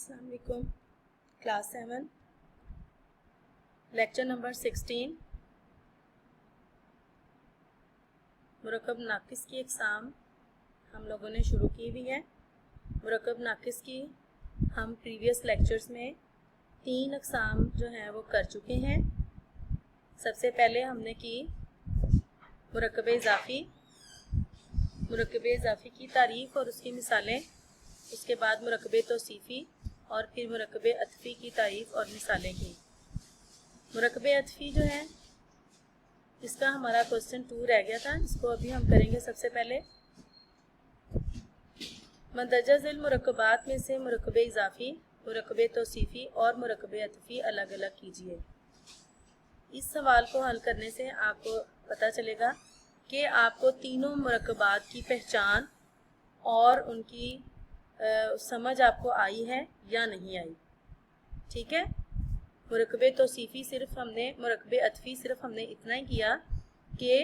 अस्सलाम वालेकुम। Class 7 lecture number 16 मुरक्कब नाकिस की अक़साम हम लोगों ने शुरू की हुई है। मुरक्कब नाकिस की हम प्रीवियस लेक्चर्स में 3 अक़साम जो हैं वो कर चुके हैं। सबसे पहले हमने की मुरक्कब इज़ाफ़ी की तारीफ़ और उसकी मिसालें, उसके बाद मुरक्कब तौसीफ़ी और फिर मुरक्कब अतफ़ी की तारीफ़ और मिसालें की। मुरक्कब अतफ़ी जो है इसका हमारा क्वेश्चन 2 रह गया था, इसको अभी हम करेंगे। सबसे पहले मंदरजा ज़िल मुरक्कबात में से मुरक्कब इज़ाफ़ी, मुरक्कब तौसीफ़ी और मुरक्कब अतफ़ी अलग अलग कीजिए। इस सवाल को हल करने से आपको पता चलेगा कि आपको तीनों मुरक्कबात की पहचान और उनकी समझ आपको आई है या नहीं आई। ठीक है। मुरक्कब तौसीफ़ी सिर्फ हमने, मुरक्कब अतफ़ी सिर्फ हमने इतना ही किया कि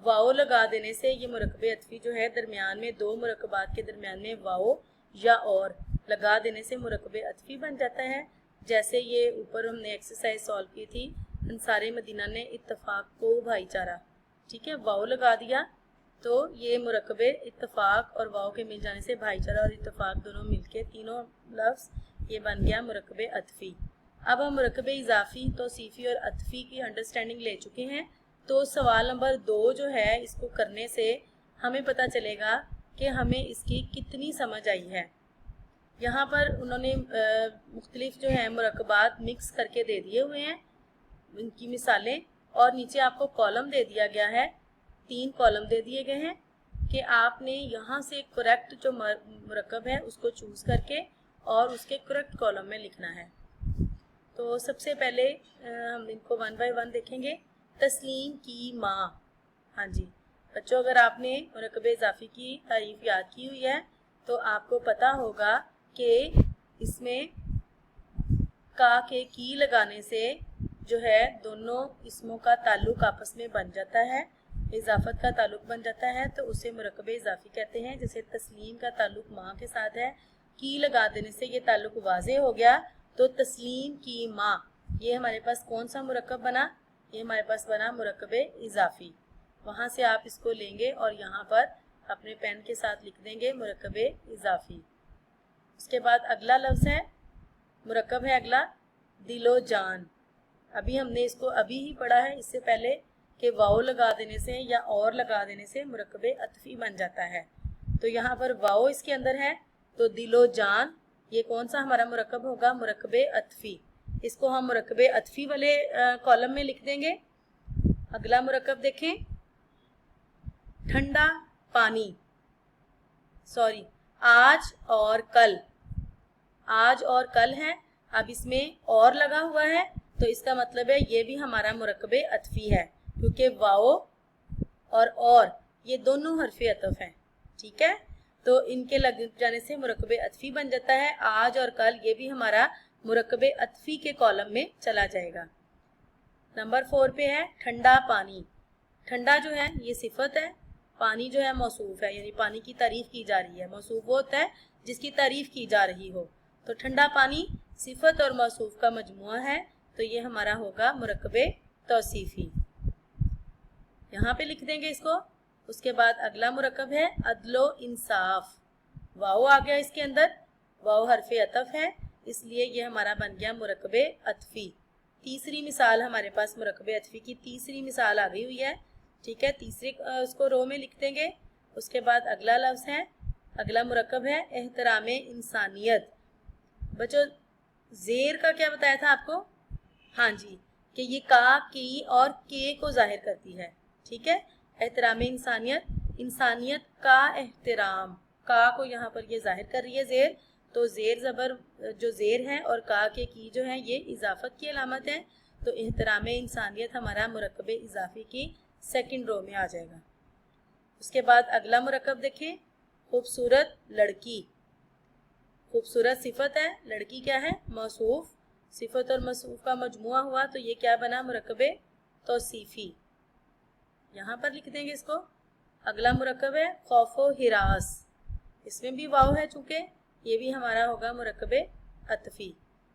वाओ लगा देने से ये मुरक्कब अतफ़ी जो है दरमियान में दो मुरक्कबात के दरमियान में वाओ या और लगा देने से मुरक्कब अतफ़ी बन जाता है। जैसे ये ऊपर हमने एक्सरसाइज सॉल्व की थी, अंसारे मदीना ने इत्तफ़ाक़ को भाईचारा, ठीक है, वाओ लगा दिया तो ये मुरक्कब इत्तफ़ाक़ और वाओ के मिल जाने से भाईचारा और इत्तफ़ाक़ दोनों मिलके तीनों लफ्ज़ ये बन गया मुरक्कब अतफ़ी। अब हम मुरक्कब इज़ाफ़ी, तौसीफ़ी और अतफ़ी की अंडरस्टैंडिंग ले चुके हैं। तो सवाल नंबर 2 जो है इसको करने से हमें पता चलेगा कि हमें इसकी कितनी समझ आई है। यहाँ पर उन्होंने मुख्तलिफ जो है मुरक्कबात मिक्स करके दे दिए हुए हैं, उनकी मिसालें, और नीचे आपको कॉलम दे दिया गया है, 3 कॉलम दे दिए गए हैं कि आपने यहाँ से करेक्ट जो मुरक्कब है उसको चूज़ करके और उसके करेक्ट कॉलम में लिखना है। तो सबसे पहले हम इनको 1 बाय 1 देखेंगे। तस्लीम की माँ। हाँ जी बच्चों, अगर आपने मुरक्कब इज़ाफ़ी की तारीफ़ याद की हुई है तो आपको पता होगा कि इसमें का के की लगाने से जो है दोनों इसमों का ताल्लुक़ आपस में बन जाता है, इजाफत का ताल्लुक़ बन जाता है, तो उसे मुरक्कब इज़ाफ़ी कहते हैं। जैसे तस्लीम का ताल्लुक़ माँ के साथ है, की लगा देने से ये ताल्लुक़ वाज़े हो गया, तो तस्लीम की माँ, ये हमारे पास कौन सा मुरक्कब बना? ये हमारे पास बना मुरक्कब इज़ाफ़ी। वहाँ से आप इसको लेंगे और यहाँ पर अपने पेन के साथ लिख देंगे मुरक्कब इज़ाफ़ी। उसके बाद अगला लफ्ज़ है, मुरक्कब है अगला दिलो जान। अभी हमने इसको अभी ही पढ़ा है, इससे पहले कि वाओ लगा देने से या और लगा देने से मुरक्कब अतफ़ी बन जाता है। तो यहाँ पर वाओ इसके अंदर है, तो दिलो जान ये कौन सा हमारा मुरक्कब होगा? मुरक्कब अतफ़ी। इसको हम मुरक्कब अतफ़ी वाले कॉलम में लिख देंगे। अगला मुरक्कब देखें, ठंडा पानी, सॉरी आज और कल। आज और कल है, अब इसमें और लगा हुआ है तो इसका मतलब है ये भी हमारा मुरक्कब अतफ़ी है, क्योंकि वाओ और ये दोनों हर्फ़े अतफ़ हैं। ठीक है, तो इनके लग जाने से मुरक्कब अतफ़ी बन जाता है। आज और कल ये भी हमारा मुरक्कब अतफ़ी के कॉलम में चला जाएगा। नंबर 4 पे है ठंडा पानी। ठंडा जो है ये सिफत है, पानी जो है मौसूफ है, यानी पानी की तारीफ़ की जा रही है। मौसूफ वो होता है जिसकी तारीफ़ की जा रही हो, तो ठंडा पानी सिफत और मौसूफ का मजमुआ है, तो ये हमारा होगा मुरक्कब तौसीफ़ी। यहाँ पे लिख देंगे इसको। उसके बाद अगला मुरक्कब है अदलो इंसाफ। वाओ आ गया इसके अंदर, वाओ हर्फ़े अतफ़ है, इसलिए ये हमारा बन गया मुरक्कब अतफ़ी। तीसरी मिसाल हमारे पास मुरक्कब अतफ़ी की तीसरी मिसाल आ गई हुई है। ठीक है, तीसरे उसको रो में लिख देंगे। उसके बाद अगला लफ्ज़ है, अगला मुरक्कब है एहतराम इंसानियत। बच्चों ज़ेर का क्या बताया था आपको? हाँ जी, कि ये का, की और के को जाहिर करती है। ठीक है, एहतराम इंसानियत, इंसानियत का एहतराम, का को यहाँ पर ये जाहिर कर रही है ज़ेर, तो ज़ेर ज़बर जो ज़ेर है और का के की जो है ये इजाफत की अलामत है, तो एहतराम इंसानियत हमारा मुरक्कब इज़ाफ़ी की सेकंड रो में आ जाएगा। उसके बाद अगला मुरक्कब देखें, खूबसूरत लड़की। खूबसूरत सिफत है, लड़की क्या है? मौसूफ। सिफत और मौसूफ का मजमुआ हुआ तो ये क्या बना? मुरक्कब तौसीफ़ी। यहाँ पर लिख देंगे इसको। अगला मुरक्कब है खौफो हिरास, इसमें भी वाव है चूँकि, ये भी हमारा होगा मुरक्कब अतफ़ी।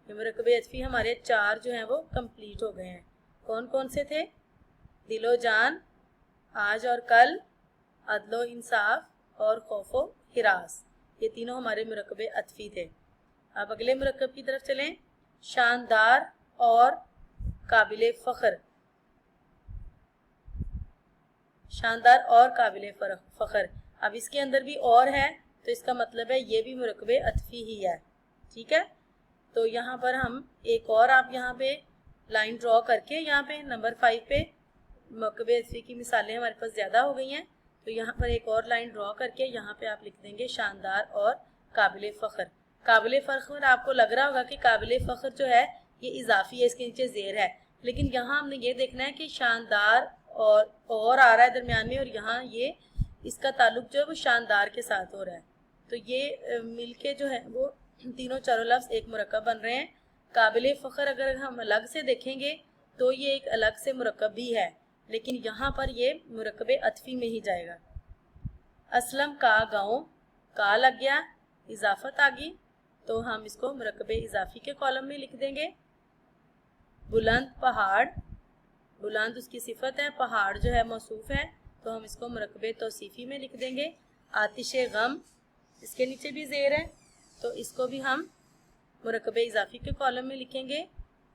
ये मुरक्कबे अतफ़ी हमारे 4 जो हैं वो कंप्लीट हो गए हैं। कौन कौन से थे? दिलो जान, आज और कल, अदलो इंसाफ और खौफो हिरास। ये तीनों हमारे मुरक्कबे अतफ़ी थे। अब अगले मुरक्कब की तरफ चलें। शानदार और काबिले फ़ख्र। शानदार और काबिले फ़ख्र। अब इसके अंदर भी और है, तो इसका मतलब है ये भी मुरक्कबे अतफ़ी ही है। ठीक है, तो यहाँ पर हम एक और, आप यहाँ पे लाइन ड्रॉ करके, यहाँ पे नंबर 5 पे मुरक्कबे अतफ़ी की मिसालें हमारे पास ज़्यादा हो गई हैं, तो यहाँ पर एक और लाइन ड्रॉ करके यहाँ पे आप लिख देंगे शानदार और काबिले फ़ख्र। काबिले फ़ख्र, आपको लग रहा होगा कि काबिले फ़ख्र जो है ये इजाफी है, इसके नीचे ज़ेर है, लेकिन यहाँ हमने ये देखना है कि शानदार और आ रहा है दरमियान में, और यहाँ ये इसका ताल्लुक जो है वो शानदार के साथ हो रहा है, तो ये मिलके जो है वो तीनों चारों लफ्ज़ एक मुरक्कब बन रहे हैं। काबिले फ़ख्र अगर हम अलग से देखेंगे तो ये एक अलग से मुरक्कब भी है, लेकिन यहाँ पर ये मुरक्कबे अतफ़ी में ही जाएगा। असलम का गाँव, का लग गया, इजाफत आ गई, तो हम इसको मुरक्कबे इजाफी के कॉलम में लिख देंगे। बुलंद पहाड़, बुलंद उसकी सिफत है, पहाड़ जो है मौसूफ है, तो हम इसको मुरक्कबे तौसीफ़ी में लिख देंगे। आतिशे गम, इसके नीचे भी ज़ेर है, तो इसको भी हम मुरक्कबे इजाफी के कॉलम में लिखेंगे।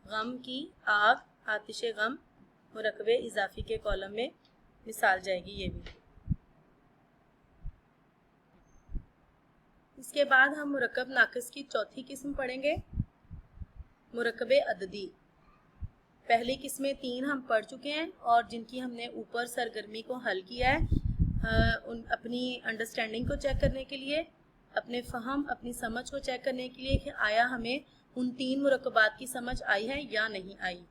गम की आग, आतिशे गम, मुरक्कबे इजाफी के कॉलम में मिसाल जाएगी ये भी। इसके बाद हम मुरक्कब नाक़िस की चौथी किस्म पढ़ेंगे, मुरक्कबे अददी। पहली किस्में 3 हम पढ़ चुके हैं, और जिनकी हमने ऊपर सरगर्मी को हल किया है उन अपनी अंडरस्टैंडिंग को चेक करने के लिए, अपने फ़हम, अपनी समझ को चेक करने के लिए कि आया हमें उन 3 मुरक्कबात की समझ आई है या नहीं आई।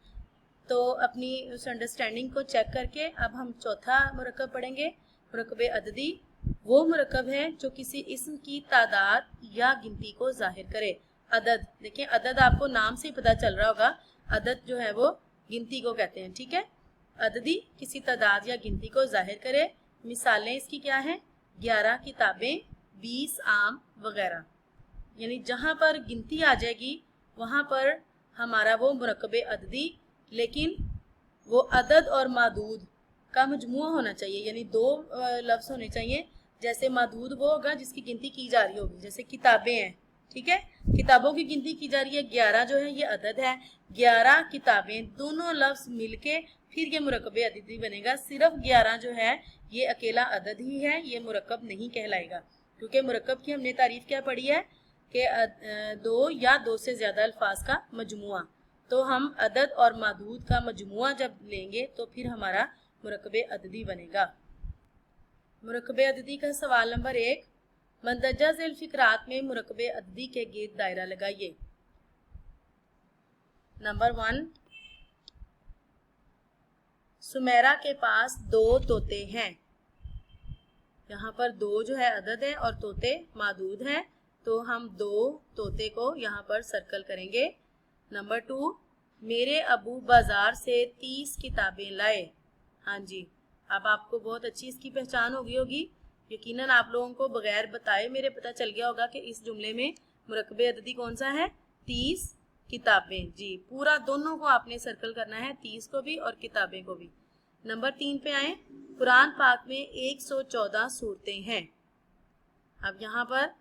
तो अपनी उस अंडरस्टैंडिंग को चेक करके अब हम चौथा मुरक्कब पढ़ेंगे, मुरक्कबे अददी। वो मुरक्कब है जो किसी इस्म की तादाद या गिनती को जाहिर करे। अदद, देखिए अदद आपको नाम से ही पता चल रहा होगा, अदद जो है वो गिनती को कहते हैं। ठीक है, अददी किसी तादाद या गिनती को जाहिर करे। मिसालें इसकी क्या हैं? 11 किताबें, 20 आम वगैरह। यानी जहाँ पर गिनती आ जाएगी वहाँ पर हमारा वो मुरक्कबे अददी, लेकिन वो अदद और मादूद का मजमुआ होना चाहिए, यानी 2 लफ्ज़ होने चाहिए। जैसे मादूद वो होगा जिसकी गिनती की जा रही होगी, जैसे किताबें हैं, ठीक है, किताबों की गिनती की जा रही है, 11 जो है ये अदद है, 11 किताबें, दोनों लफ्ज़ मिलके फिर ये मुरक्कबे अददी बनेगा। सिर्फ 11 जो है ये अकेला अदद ही है, ये मुरक्कब नहीं कहलाएगा, क्योंकि मुरक्कब की हमने तारीफ क्या पढ़ी है कि 2 या 2 से ज़्यादा अल्फाज का मजमुआ। तो हम अदद और मादूद का मजमुआ जब लेंगे तो फिर हमारा मुरक्कबे अददी बनेगा। मुरक्कबे अददी का सवाल नंबर 1, मंदरजा ज़ैल फ़िक़रात में मुरक्कबे अददी के गिर्द दायरा लगाइए। नंबर 1, सुमेरा के पास 2 तोते हैं। यहाँ पर 2 जो है अदद है और तोते मादूद हैं, तो हम 2 तोते को यहाँ पर सर्कल करेंगे। नंबर 2, मेरे अबू बाज़ार से 30 किताबें लाए। हाँ जी, अब आपको बहुत अच्छी इसकी पहचान हो गई होगी। यकीनन आप लोगों को बगैर बताए मेरे पता चल गया होगा कि इस जुमले में मुरक्कबे अददी कौन सा है? 30 किताबें। जी, पूरा दोनों को आपने सर्कल करना है, 30 को भी और किताबें को भी। नंबर 3 पे आए, कुरान पाक में 114 सूरतें हैं। अब यहाँ पर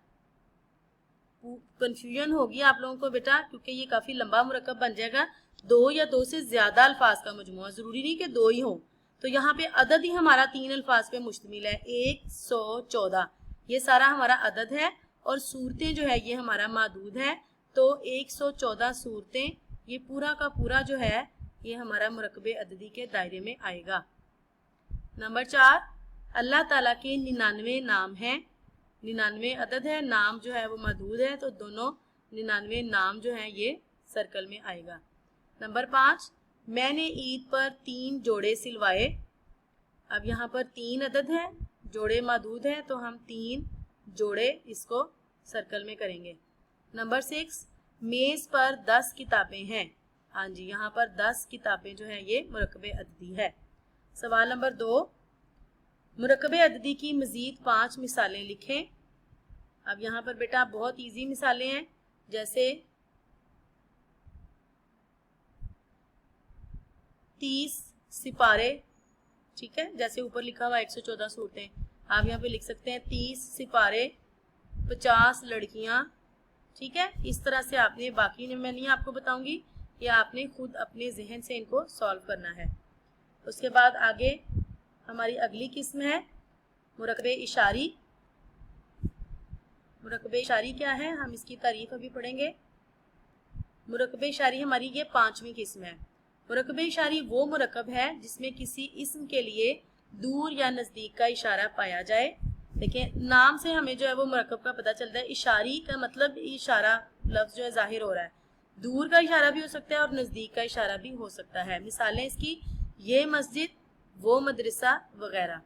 कंफ्यूजन होगी आप लोगों को बेटा, क्योंकि ये काफ़ी लंबा मुरक्कब बन जाएगा। 2 या 2 से ज़्यादा अल्फाज का मजमुआ, ज़रूरी नहीं कि 2 ही हो। तो यहाँ पे अदद ही हमारा 3 अल्फाज पे मुश्तमिल है, 114, ये सारा हमारा अदद है, और सूरतें जो है ये हमारा मादूद है। तो 114 सूरतें, ये पूरा का पूरा जो है ये हमारा मुरक्कबे अददी के दायरे में आएगा। नंबर 4, अल्लाह ताला के 99 नाम हैं। 99 अदद है, नाम जो है वो मादूद है, तो दोनों 99 नाम जो है ये सर्कल में आएगा। नंबर 5, मैंने ईद पर 3 जोड़े सिलवाए। अब यहाँ पर 3 अदद है, जोड़े मादूद है, तो हम 3 जोड़े इसको सर्कल में करेंगे। नंबर 6, मेज़ पर 10 किताबें हैं। हाँ जी, यहाँ पर 10 किताबें जो है ये मुरक्कबे अददी है। सवाल नंबर 2, मुरक्कबे अददी की मज़ीद 5 मिसालें लिखें। अब यहाँ पर बेटा बहुत इजी मिसालें हैं, जैसे 30 सिपारे, ठीक है, जैसे ऊपर लिखा हुआ 114 सूटें, आप यहाँ पे लिख सकते हैं 30 सिपारे, 50 लड़कियां, ठीक है। इस तरह से आपने, बाकी मैं नहीं आपको बताऊंगी, ये आपने खुद अपने जहन से इनको सॉल्व करना है। उसके बाद आगे हमारी अगली किस्म है मुरकबे इशारी। मुरकबे इशारी क्या है, हम इसकी तारीफ अभी पढ़ेंगे। मुरकबे इशारी हमारी ये 5वीं किस्म है। मुरकबे इशारी वो मुरकब है जिसमें किसी इस्म के लिए दूर या नज़दीक का इशारा पाया जाए। देखिए नाम से हमें जो है वो मुरकब का पता चलता है। इशारी का मतलब इशारा लफ्ज़ जो है जाहिर हो रहा है, दूर का इशारा भी हो सकता है और नज़दीक का इशारा भी हो सकता है। मिसालें इसकी, ये मस्जिद, वो मदरसा वगैरह।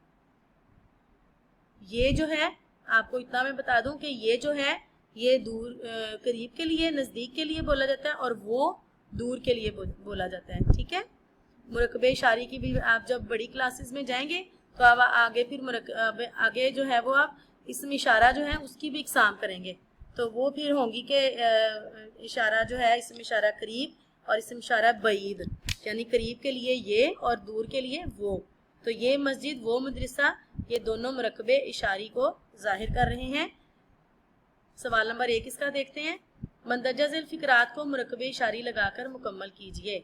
ये जो है, आपको इतना मैं बता दूं कि ये जो है ये दूर करीब के लिए, नज़दीक के लिए बोला जाता है और वो दूर के लिए बोला जाता है, ठीक है। मुरकबे इशारी की भी आप जब बड़ी क्लासेस में जाएंगे तो आप आगे फिर आगे जो है वो आप इसम इशारा जो है उसकी भी इकसाम करेंगे, तो वो फिर होंगी कि इशारा जो है इसम इशारा करीब और इसम इशारा बईद, यानी करीब के लिए ये और दूर के लिए वो। तो ये मस्जिद, वो मदरसा, ये दोनों मुरकबे इशारी को जाहिर कर रहे हैं। सवाल नंबर 1 इसका देखते हैं। मंदरजा ज़ैल फ़िक़रात को मुरकबे इशारी लगाकर मुकम्मल कीजिए।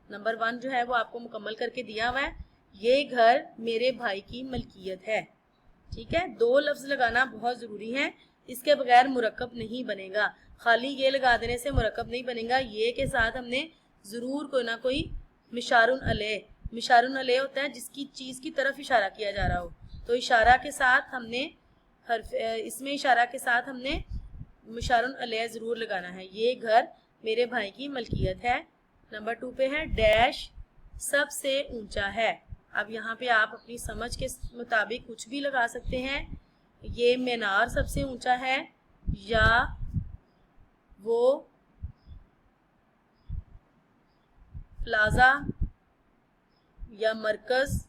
नंबर 1 जो है वो आपको मुकम्मल करके दिया हुआ है। ये घर मेरे भाई की मलकियत है, ठीक है। 2 लफ्ज़ लगाना बहुत ज़रूरी है, इसके बगैर मुरकब नहीं बनेगा। खाली ये लगा देने से मुरकब नहीं बनेगा। ये के साथ हमने ज़रूर कोई ना कोई मिशारुन अलैह, मिशारुन अलैह होता है जिसकी चीज़ की तरफ इशारा किया जा रहा हो, तो इशारा के साथ हमने इसमें इशारा के साथ हमने मिशारुन अलैह ज़रूर लगाना है। ये घर मेरे भाई की मलकियत है। नंबर 2 पे है डैश सबसे ऊंचा है। अब यहाँ पे आप अपनी समझ के मुताबिक कुछ भी लगा सकते हैं। ये मीनार सबसे ऊंचा है, या वो प्लाजा या मरकज,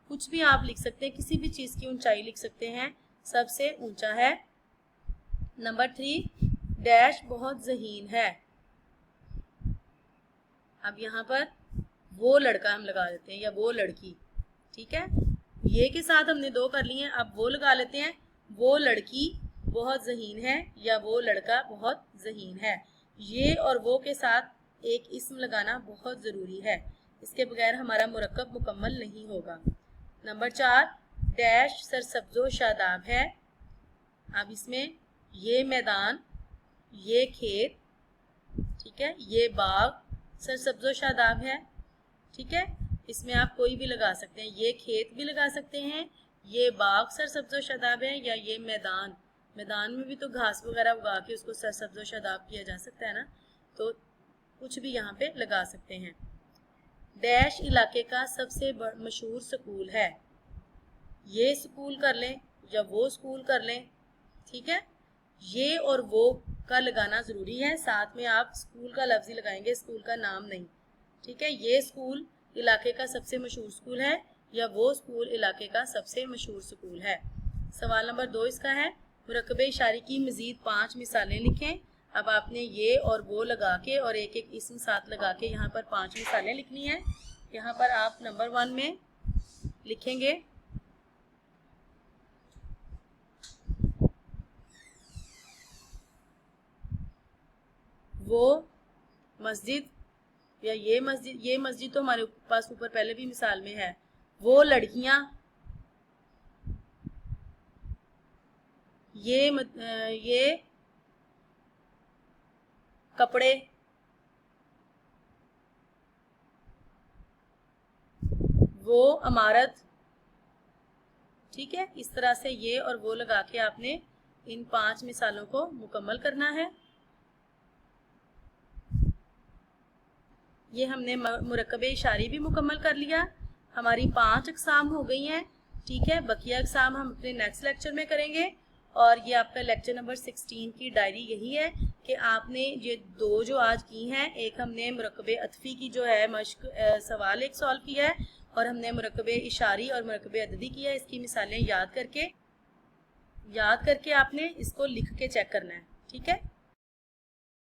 कुछ भी आप लिख सकते हैं, किसी भी चीज़ की ऊंचाई लिख सकते हैं, सबसे ऊंचा है। नंबर 3 डैश बहुत ज़हीन है। अब यहाँ पर वो लड़का हम लगा देते हैं या वो लड़की, ठीक है। ये के साथ हमने 2 कर लिए हैं, अब वो लगा लेते हैं। वो लड़की बहुत ज़हीन है या वो लड़का बहुत ज़हीन है। ये और वो के साथ एक इस्म लगाना बहुत ज़रूरी है, इसके बगैर हमारा मुरक्कब मुकम्मल नहीं होगा। नंबर 4 डैश सरसब्ज़ो शादाब है। अब इसमें ये मैदान, ये खेत, ठीक है, ये बाग सरसब्ज़ो शादाब है, ठीक है। इसमें आप कोई भी लगा सकते हैं, ये खेत भी लगा सकते हैं, ये बाग सरसब्ज़ो शादाब है, या ये मैदान, मैदान में भी तो घास वगैरह उगा के उसको सरसब्ज़ो शादाब किया जा सकता है ना, तो कुछ भी यहाँ पे लगा सकते हैं। डैश इलाके का सबसे मशहूर स्कूल है। ये स्कूल कर लें या वो स्कूल कर लें, ठीक है। ये और वो का लगाना ज़रूरी है, साथ में आप स्कूल का लफ्ज़ ही लगाएंगे, स्कूल का नाम नहीं, ठीक है। ये स्कूल इलाके का सबसे मशहूर स्कूल है या वो स्कूल इलाके का सबसे मशहूर स्कूल है। सवाल नंबर 2 इसका है मुरकबे इशारे की मज़ीद 5 मिसालें लिखें। अब आपने ये और वो लगा के और एक एक इस्म साथ लगा के यहाँ पर 5 मिसालें लिखनी है। यहाँ पर आप नंबर 1 में लिखेंगे वो मस्जिद या ये मस्जिद तो हमारे पास ऊपर पहले भी मिसाल में है। वो लड़कियां, ये कपड़े, वो इमारत, ठीक है। इस तरह से ये और वो लगा के आपने इन 5 मिसालों को मुकम्मल करना है। ये हमने मुरकबे इशारी भी मुकम्मल कर लिया। हमारी 5 अक़साम हो गई हैं, ठीक है। बकिया अक़साम हम अपने नेक्स्ट लेक्चर में करेंगे। और ये आपका लेक्चर नंबर 16 की डायरी यही है कि आपने ये 2 जो आज की हैं, एक हमने मुरकबे अतफ़ी की जो है मश्क सवाल एक सॉल्व किया है और हमने मुरकबे इशारी और मुरकबे अददी किया है। इसकी मिसालें याद करके आपने इसको लिख के चेक करना है, ठीक है।